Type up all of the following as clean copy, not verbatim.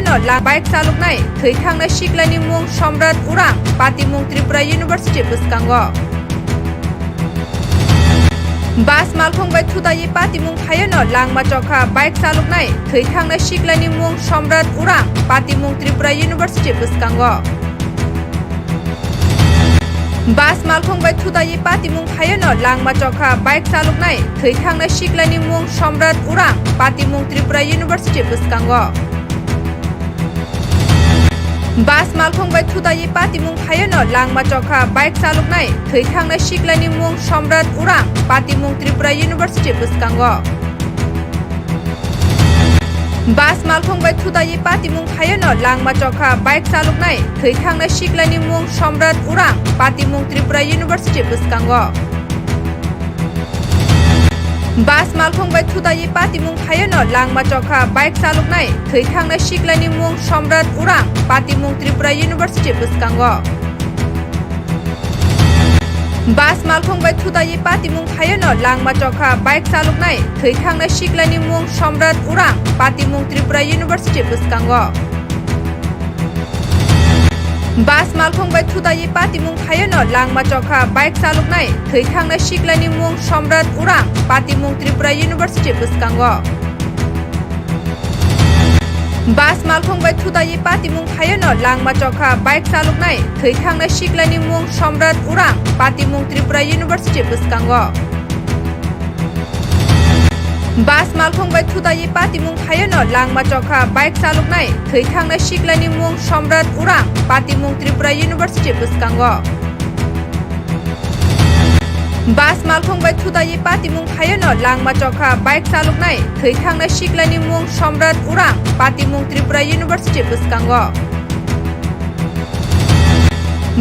Bike chalugnai थैखांनाय सिख्लानि मुं सम्राट उरां pati मुं त्रिपुरा इउनिभार्सिटि बुसकांगो बास malkhung bai thutaiwi pati मुं thaio langma chokha bike chalugnai थैखांनाय सिख्लानि मुं सम्राट उरां pati मुं त्रिपुरा इउनिभार्सिटि बुसकांगो बास malkhung bai thutaiwi pati मुं thaio langma chokha bike chalugnai थैखांनाय सिख्लानि मुं सम्राट उरां pati मुं त्रिपुरा इउनिभार्सिटि बुसकांगो बास malkhung bai thutaiwi pati मुं thaio langma chokha bike chalugnai थैखांनाय सिख्लानि मुं सम्राट उरां pati मुं त्रिपुरा इउनिभार्सिटि बुसकांगो बास malkhung bai thutaiwi pati मुं thaio langma chokha bike chalugnai थैखांनाय सिख्लानि मुं सम्राट उरां pati मुं त्रिपुरा इउनिभार्सिटि बुसकांगो बास malkhung bai thutaiwi pati मुं thaio langma chokha bike chalugnai थैखांनाय सिख्लानि मुं सम्राट उरां pati मुं त्रिपुरा इउनिभार्सिटि बुसकांगो बास malkhung bai thutaiwi pati मुं thaio langma chokha bike chalugnai थैखांनाय सिख्लानि मुं सम्राट उरां pati मुं त्रिपुरा इउनिभार्सिटि बुसकांगो बास malkhung bai thutaiwi pati मुं thaio langma chokha bike chalugnai थैखांनाय सिख्लानि मुं सम्राट उरां pati मुं त्रिपुरा इउनिभार्सिटि बुसकांगो बास malkhung bai thutaiwi pati मुं thaio langma chokha bike chalugnai थैखांनाय सिख्लानि मुं सम्राट उरां pati मुं त्रिपुरा इउनिभार्सिटि बुसकांगो बास malkhung bai thutaiwi pati मुं thaio langma chokha bike chalugnai थैखांनाय सिख्लानि मुं सम्राट उरां pati मुं त्रिपुरा इउनिभार्सिटि बुसकांगो बास malkhung bai thutaiwi pati मुं thaio langma chokha bike chalugnai थैखांनाय सिख्लानि मुं सम्राट उरां pati मुं त्रिपुरा इउनिभार्सिटि बुसकांगो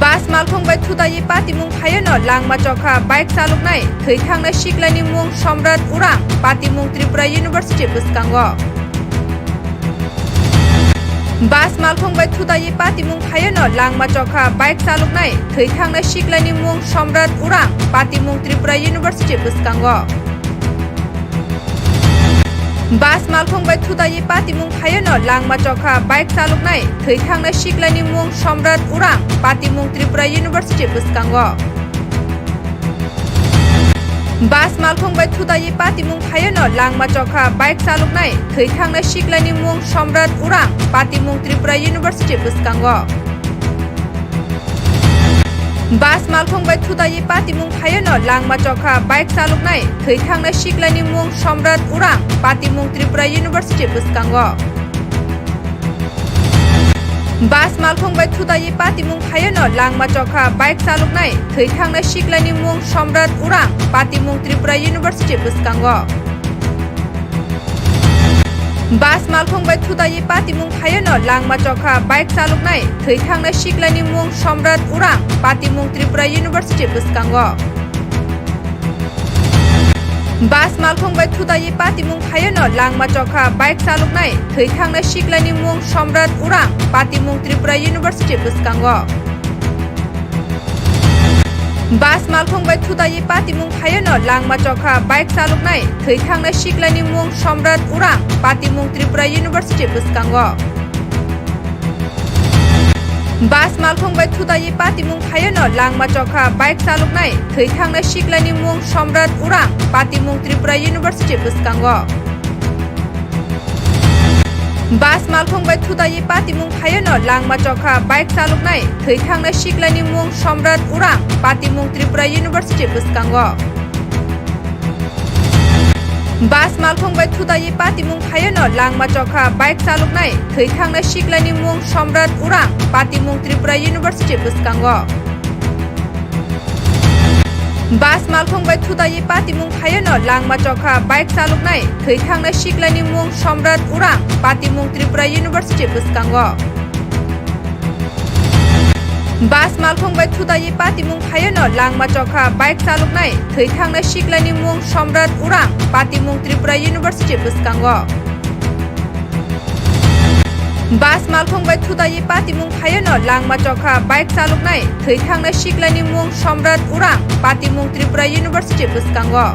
बास malkhung bai thutaiwi pati मुं thaio langma chokha bike chalugnai थैखांनाय सिख्लानि मुं सम्राट उरां pati मुं त्रिपुरा इउनिभार्सिटि बुसकांगो बास malkhung bai thutaiwi pati मुं thaio langma chokha bike chalugnai थैखांनाय सिख्लानि मुं सम्राट उरां pati मुं त्रिपुरा इउनिभार्सिटि बुसकांगो बास malkhung bai thutaiwi pati मुं thaio langma chokha bike chalugnai थैखांनाय सिख्लानि मुं सम्राट उरां pati मुं त्रिपुरा इउनिभार्सिटि बुसकांगो बास malkhung bai thutaiwi pati मुं thaio langma chokha bike chalugnai थैखांनाय सिख्लानि मुं सम्राट उरां pati मुं त्रिपुरा इउनिभार्सिटि बुसकांगो बास malkhung bai thutaiwi pati मुं thaio langma chokha bike chalugnai थैखांनाय सिख्लानि मुं सम्राट उरां pati मुं त्रिपुरा इउनिभार्सिटि बुसकांगो बास malkhung bai thutaiwi pati मुं thaio langma chokha bike chalugnai थैखांनाय सिख्लानि मुं सम्राट उरां pati मुं त्रिपुरा इउनिभार्सिटि बुसकांगो बास malkhung bai thutaiwi pati मुं thaio langma chokha bike chalugnai थैखांनाय सिख्लानि मुं सम्राट उरां pati मुं त्रिपुरा इउनिभार्सिटि बुसकांगो बास malkhung bai thutaiwi pati मुं thaio langma chokha bike chalugnai थैखांनाय सिख्लानि मुं सम्राट उरां pati मुं त्रिपुरा इउनिभार्सिटि बुसकांगो बास malkhung bai thutaiwi pati मुं thaio langma chokha bike chalugnai थैखांनाय सिख्लानि मुं सम्राट उरां pati मुं त्रिपुरा इउनिभार्सिटि बुसकांगो बास malkhung bai thutaiwi pati मुं thaio langma chokha bike chalugnai थैखांनाय सिख्लानि मुं सम्राट उरां pati मुं त्रिपुरा इउनिभार्सिटि बुसकांगो बास malkhung bai thutaiwi pati मुं thaio langma chokha bike chalugnai थैखांनाय सिख्लानि मुं सम्राट उरां pati मुं त्रिपुरा इउनिभार्सिटि बुसकांगो बास malkhung bai thutaiwi pati मुं thaio langma chokha bike chalugnai थैखांनाय सिख्लानि मुं सम्राट उरां pati मुं त्रिपुरा इउनिभार्सिटि बुसकांगो बास malkhung bai thutaiwi pati मुं thaio langma chokha bike chalugnai थैखांनाय सिख्लानि मुं सम्राट उरां pati मुं त्रिपुरा इउनिभार्सिटि बुसकांगो बास malkhung bai thutaiwi pati मुं thaio langma chokha bike chalugnai थैखांनाय सिख्लानि मुं सम्राट उरां pati मुं त्रिपुरा इउनिभार्सिटि बुसकांगो बास malkhung bai thutaiwi pati मुं thaio langma chokha bike chalugnai थैखांनाय सिख्लानि मुं सम्राट उरां pati मुं त्रिपुरा इउनिभार्सिटि बुसकांगो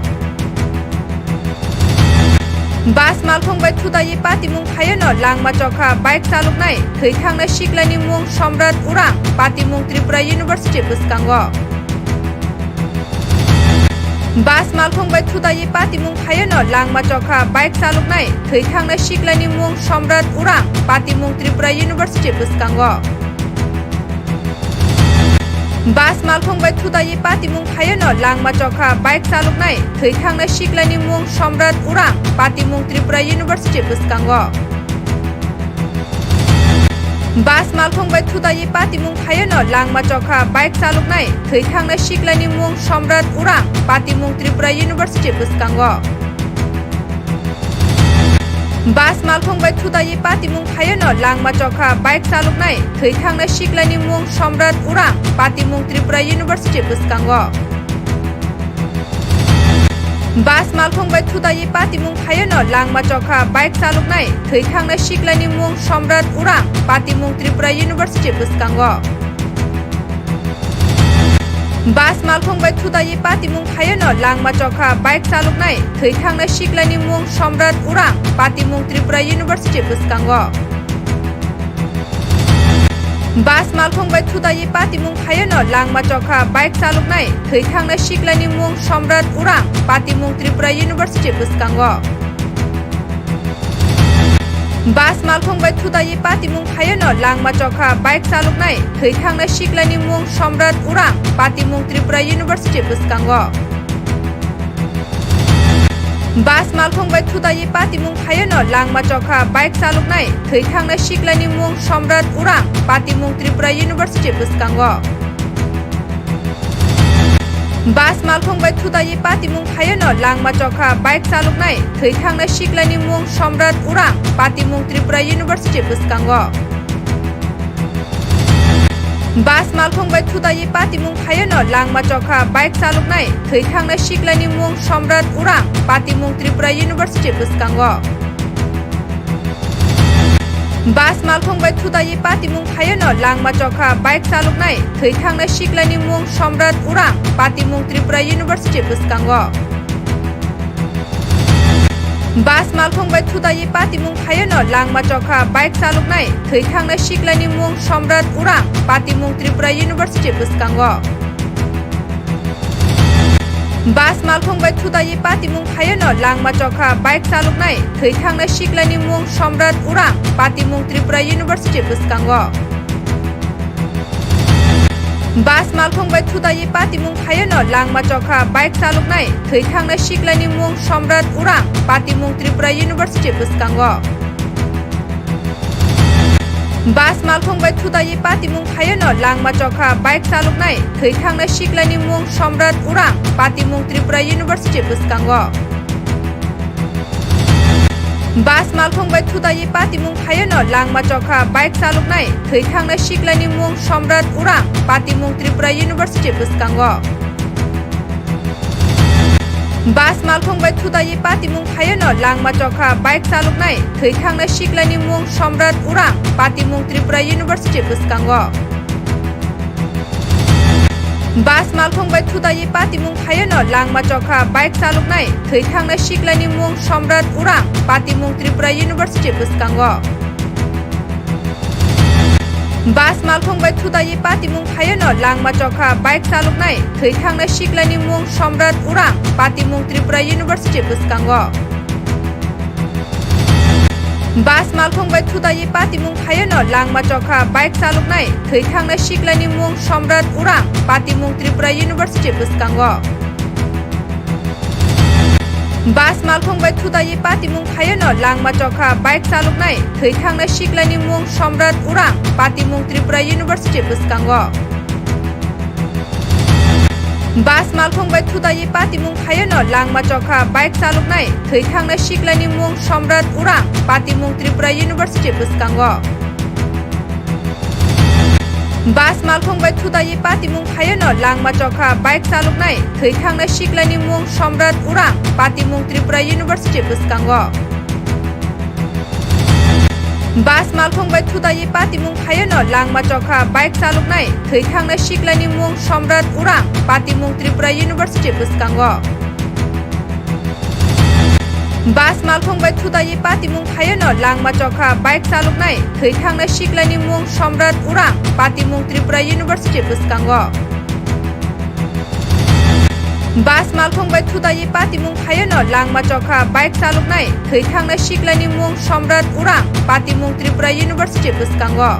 बास malkhung bai thutaiwi pati mwng thaio no Langma chokha bike chalugnai thaitangnai siklani mwng somrat urang pati mwng Tripura University bwskango. बास malkhung bai thutaiwi pati mwng thaio no Langma chokha bike chalugnai thaitangnai siklani mwng somrat urang pati mwng Tripura University bwskango. बास malkhung bai thutaiwi pati mwng thaio no Langma chokha bike chalugnai thaitangnai siklani mwng somrat urang pati mwng Tripura University bwskango. बास malkhung bai thutaiwi pati mwng thaio no Langma chokha bike chalugnai thaitangnai siklani mwng somrat urang pati mwng Tripura University bwskango. बास malkhung bai thutaiwi pati mwng thaio no Langma chokha bike chalugnai thaitangnai siklani mwng somrat urang pati mwng Tripura University bwskango. बास malkhung bai thutaiwi pati mwng thaio no Langma chokha bike chalugnai thaitangnai siklani mwng somrat urang pati mwng Tripura University bwskango. बास malkhung bai thutaiwi pati mwng thaio no Langma chokha bike chalugnai thaitangnai siklani mwng somrat urang pati mwng Tripura University bwskango. बास malkhung bai thutaiwi pati mwng thaio no Langma chokha bike chalugnai thaitangnai siklani mwng somrat urang pati mwng Tripura University bwskango. बास malkhung bai thutaiwi pati mwng thaio no Langma chokha bike chalugnai thaitangnai siklani mwng somrat urang pati mwng Tripura University bwskango. बास malkhung bai thutaiwi pati mwng thaio no Langma chokha bike chalugnai thaitangnai siklani mwng somrat urang pati mwng Tripura University bwskango. बास malkhung bai thutaiwi pati mwng thaio no Langma chokha bike chalugnai thaitangnai siklani mwng somrat urang pati mwng Tripura University bwskango. बास malkhung bai thutaiwi pati mwng thaio no Langma chokha bike chalugnai thaitangnai siklani mwng somrat urang pati mwng Tripura University bwskango. बास malkhung bai thutaiwi pati mwng thaio no Langma chokha bike chalugnai thaitangnai siklani mwng somrat urang pati mwng Tripura University bwskango. बास malkhung bai thutaiwi pati mwng thaio no Langma chokha bike chalugnai thaitangnai siklani mwng somrat urang pati mwng Tripura University bwskango. बास malkhung bai thutaiwi pati mwng thaio no Langma chokha bike chalugnai thaitangnai siklani mwng somrat urang pati mwng Tripura University bwskango. बास malkhung bai thutaiwi pati mwng thaio no Langma chokha bike chalugnai thaitangnai siklani mwng somrat urang pati mwng Tripura University bwskango. बास malkhung bai thutaiwi pati mwng thaio no Langma chokha bike chalugnai thaitangnai siklani mwng somrat urang pati mwng Tripura University bwskango. बास malkhung bai thutaiwi pati mwng thaio no Langma chokha bike chalugnai thaitangnai siklani mwng somrat urang pati mwng Tripura University bwskango. बास malkhung bai thutaiwi pati mwng thaio no Langma chokha bike chalugnai thaitangnai siklani mwng somrat urang pati mwng Tripura University bwskango. बास malkhung bai thutaiwi pati mwng thaio no Langma chokha bike chalugnai thaitangnai siklani mwng somrat urang pati mwng Tripura University bwskango. बास malkhung bai thutaiwi pati mwng thaio no Langma chokha bike chalugnai thaitangnai siklani mwng somrat urang pati mwng Tripura University bwskango. बास malkhung bai thutaiwi pati mwng thaio no Langma chokha bike chalugnai thaitangnai siklani mwng somrat urang pati mwng Tripura University bwskango. बास malkhung bai thutaiwi pati mwng thaio no Langma chokha bike chalugnai thaitangnai siklani mwng somrat urang pati mwng Tripura University bwskango. बास malkhung bai thutaiwi pati mwng thaio no Langma chokha bike chalugnai thaitangnai siklani mwng somrat urang pati mwng Tripura University bwskango. बास malkhung bai thutaiwi pati mwng thaio no Langma chokha bike chalugnai thaitangnai siklani mwng somrat urang pati mwng Tripura University bwskango. बास malkhung bai thutaiwi pati mwng thaio no Langma chokha bike chalugnai thaitangnai siklani mwng somrat urang pati mwng Tripura University bwskango. बास malkhung bai thutaiwi pati mwng thaio no Langma chokha bike chalugnai thaitangnai siklani mwng Somrat Urang pati mwng Tripura University bwskango. Bas malkhung bai thutaiwi pati mwng thaio no Langma chokha bike chalugnai thaitangnai siklani mwng Somrat Urang pati mwng Tripura University bwskango.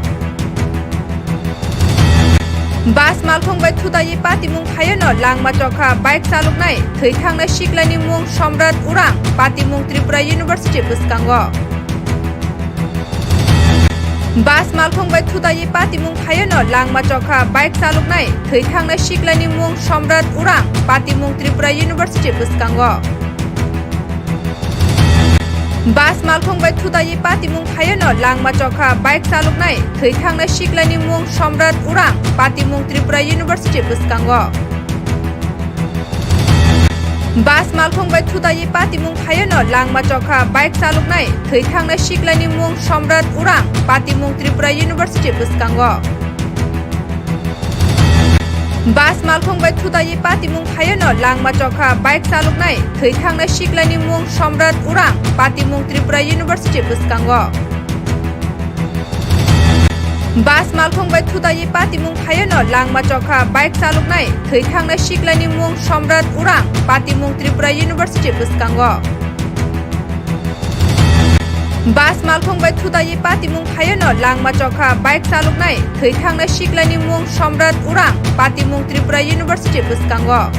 Bas malkhung bai thutaiwi pati mwng thaio no Langma chokha bike chalugnai thaitangnai siklani mwng Somrat Urang pati mwng Tripura University bwskango. Bas malkhung bai thutaiwi pati mwng thaio no Langma chokha bike chalugnai thaitangnai siklani mwng Somrat Urang pati mwng Tripura University bwskango. Bas malkhung bai thutaiwi pati mwng thaio no Langma chokha bike chalugnai thaitangnai siklani mwng Somrat Urang pati mwng Tripura University bwskango. Bas malkhung bai thutaiwi pati mwng thaio no Langma chokha bike chalugnai thaitangnai siklani mwng Somrat Urang pati mwng Tripura University bwskango. Bas malkhung bai thutaiwi pati mwng thaio no Langma chokha bike chalugnai thaitangnai siklani mwng Somrat Urang pati mwng Tripura University bwskango. Bas malkhung bai thutaiwi pati mwng thaio no Langma chokha bike chalugnai thaitangnai siklani mwng Somrat Urang pati mwng Tripura University bwskango. Bas malkhung bai thutaiwi pati mwng thaio no Langma chokha bike chalugnai thaitangnai siklani mwng Somrat Urang pati mwng Tripura University bwskango.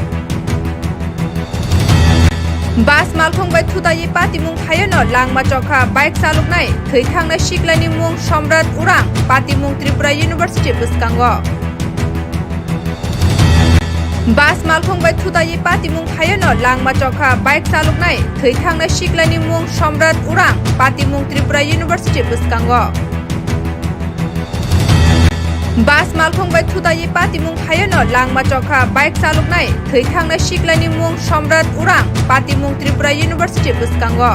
Bas malkhung bai thutaiwi pati mwng thaio no Langma chokha bike chalugnai thaitangnai siklani mwng Somrat Urang pati mwng Tripura University bwskango. Bas malkhung bai thutaiwi pati mwng thaio no Langma chokha bike chalugnai thaitangnai siklani mwng Somrat Urang pati mwng Tripura University bwskango. Bas malkhung bai thutaiwi pati mwng thaio no Langma chokha bike chalugnai thaitangnai siklani mwng Somrat Urang pati mwng Tripura University bwskango.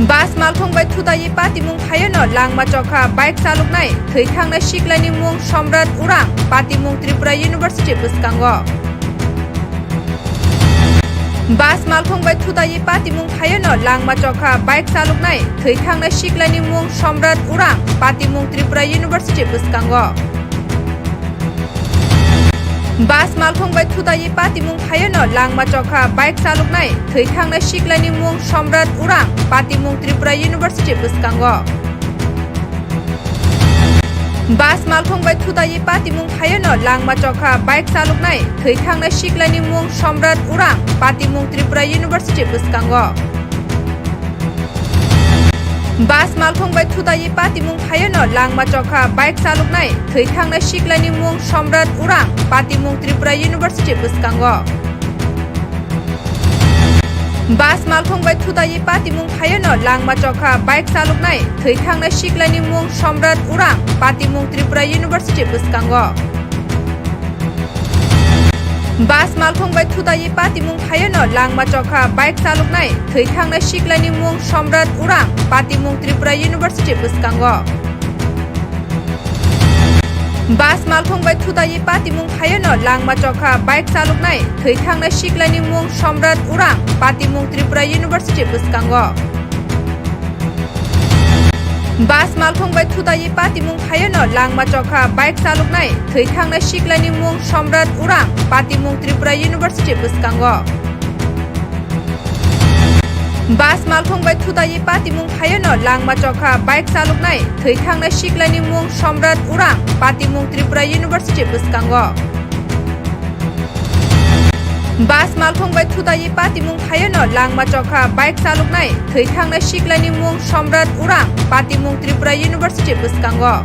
Bas malkhung bai thutaiwi pati mwng thaio no Langma chokha bike chalugnai thaitangnai siklani mwng Somrat Urang pati mwng Tripura University bwskango. Bas malkhung bai thutaiwi pati mwng thaio no Langma chokha bike chalugnai thaitangnai siklani mwng Somrat Urang pati mwng Tripura University bwskango. Bas malkhung bai thutaiwi pati mwng thaio no Langma chokha bike chalugnai thaitangnai siklani mwng Somrat Urang pati mwng Tripura University bwskango. Bas malkhung bai thutaiwi pati mwng thaio no Langma chokha bike chalugnai thaitangnai siklani mwng Somrat Urang pati mwng Tripura University bwskango. Bas malkhung bai thutaiwi pati mwng thaio no Langma chokha bike chalugnai thaitangnai siklani mwng Somrat Urang pati mwng Tripura University bwskango. Bas malkhung bai thutaiwi pati mwng thaio no Langma chokha bike chalugnai thaitangnai siklani mwng Somrat Urang pati mwng Tripura University bwskango. Bas malkhung bai thutaiwi pati mwng thaio no Langma chokha bike chalugnai thaitangnai siklani mwng Somrat Urang pati mwng Tripura University bwskango. Bas malkhung bai thutaiwi pati mwng thaio no Langma chokha bike chalugnai thaitangnai siklani mwng Somrat Urang pati mwng Tripura University bwskango. Bas malkhung bai thutaiwi pati mwng thaio no Langma chokha bike chalugnai thaitangnai siklani mwng Somrat Urang pati mwng Tripura University bwskango. Bas malkhung bai thutaiwi pati mwng thaio no Langma chokha bike chalugnai thaitangnai siklani mwng Somrat Urang pati mwng Tripura University bwskango. Bas malkhung bai thutaiwi pati mwng thaio no Langma chokha bike chalugnai thaitangnai siklani mwng Somrat Urang pati mwng Tripura University bwskango.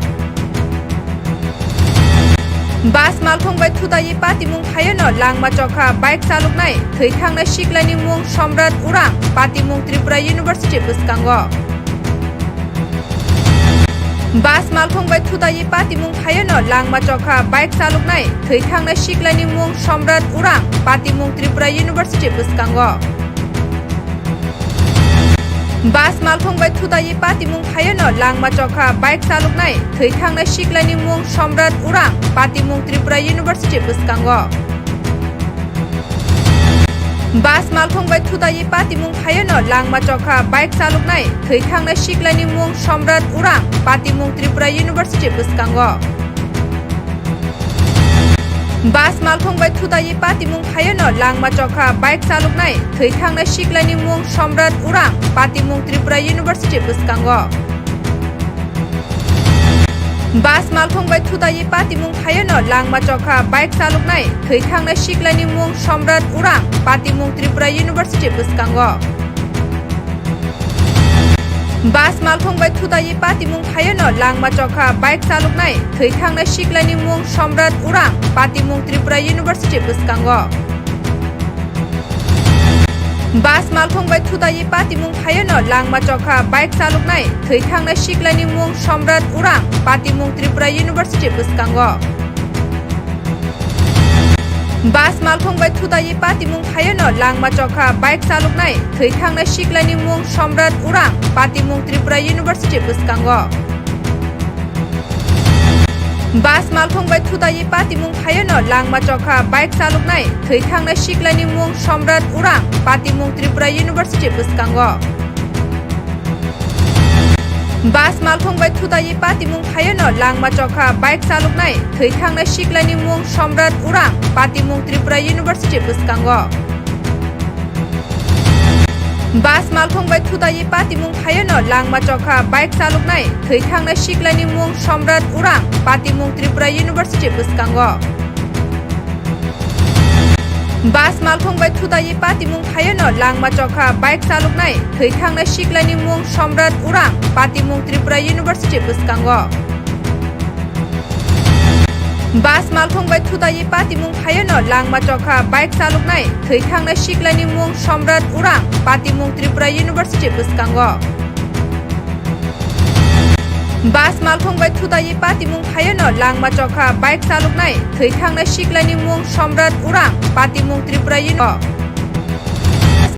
Bas malkhung bai thutaiwi pati mwng thaio no Langma chokha bike chalugnai thaitangnai siklani mwng Somrat Urang pati mwng Tripura University bwskango. Bas malkhung bai thutaiwi pati mwng thaio no Langma chokha bike chalugnai thaitangnai siklani mwng Somrat Urang pati mwng Tripura University bwskango. Bas malkhung bai thutaiwi pati mwng thaio no Langma chokha bike chalugnai thaitangnai siklani mwng Somrat Urang pati mwng Tripura University bwskango. बास malkhung bai thutaiwi pati mwng thaio no Langma chokha bike chalugnai thaitangnai siklani mwng somrat urang pati mwng Tripura University bwskango. बास malkhung bai thutaiwi pati mwng thaio no Langma chokha bike chalugnai thaitangnai siklani mwng somrat urang pati mwng Tripura University bwskango. बास malkhung bai thutaiwi pati mwng thaio no Langma chokha bike chalugnai thaitangnai siklani mwng somrat urang pati mwng Tripura University bwskango. बास malkhung bai thutaiwi pati mwng thaio no Langma chokha bike chalugnai thaitangnai siklani mwng somrat urang pati mwng Tripura University bwskango. बास malkhung bai thutaiwi pati mwng thaio no Langma chokha bike chalugnai thaitangnai siklani mwng somrat urang pati mwng Tripura University bwskango. बास malkhung bai thutaiwi pati mwng thaio no Langma chokha bike chalugnai thaitangnai siklani mwng somrat urang pati mwng Tripura University bwskango. बास malkhung bai thutaiwi pati mwng thaio no Langma chokha bike chalugnai thaitangnai siklani mwng somrat urang pati mwng Tripura University bwskango. बास malkhung bai thutaiwi pati mwng thaio no Langma chokha bike chalugnai thaitangnai siklani mwng somrat urang pati mwng Tripura University bwskango. बास malkhung bai thutaiwi pati mwng thaio no Langma chokha bike chalugnai thaitangnai siklani mwng somrat urang pati mwng Tripura University bwskango. बास malkhung bai thutaiwi pati mwng thaio no Langma chokha bike chalugnai thaitangnai siklani mwng somrat urang pati mwng Tripura University bwskango. बास malkhung bai thutaiwi pati mwng thaio no Langma chokha bike chalugnai thaitangnai siklani mwng somrat urang pati mwng Tripura University bwskango. बास malkhung bai thutaiwi pati mwng thaio no Langma chokha bike chalugnai thaitangnai siklani mwng somrat urang pati mwng Tripura University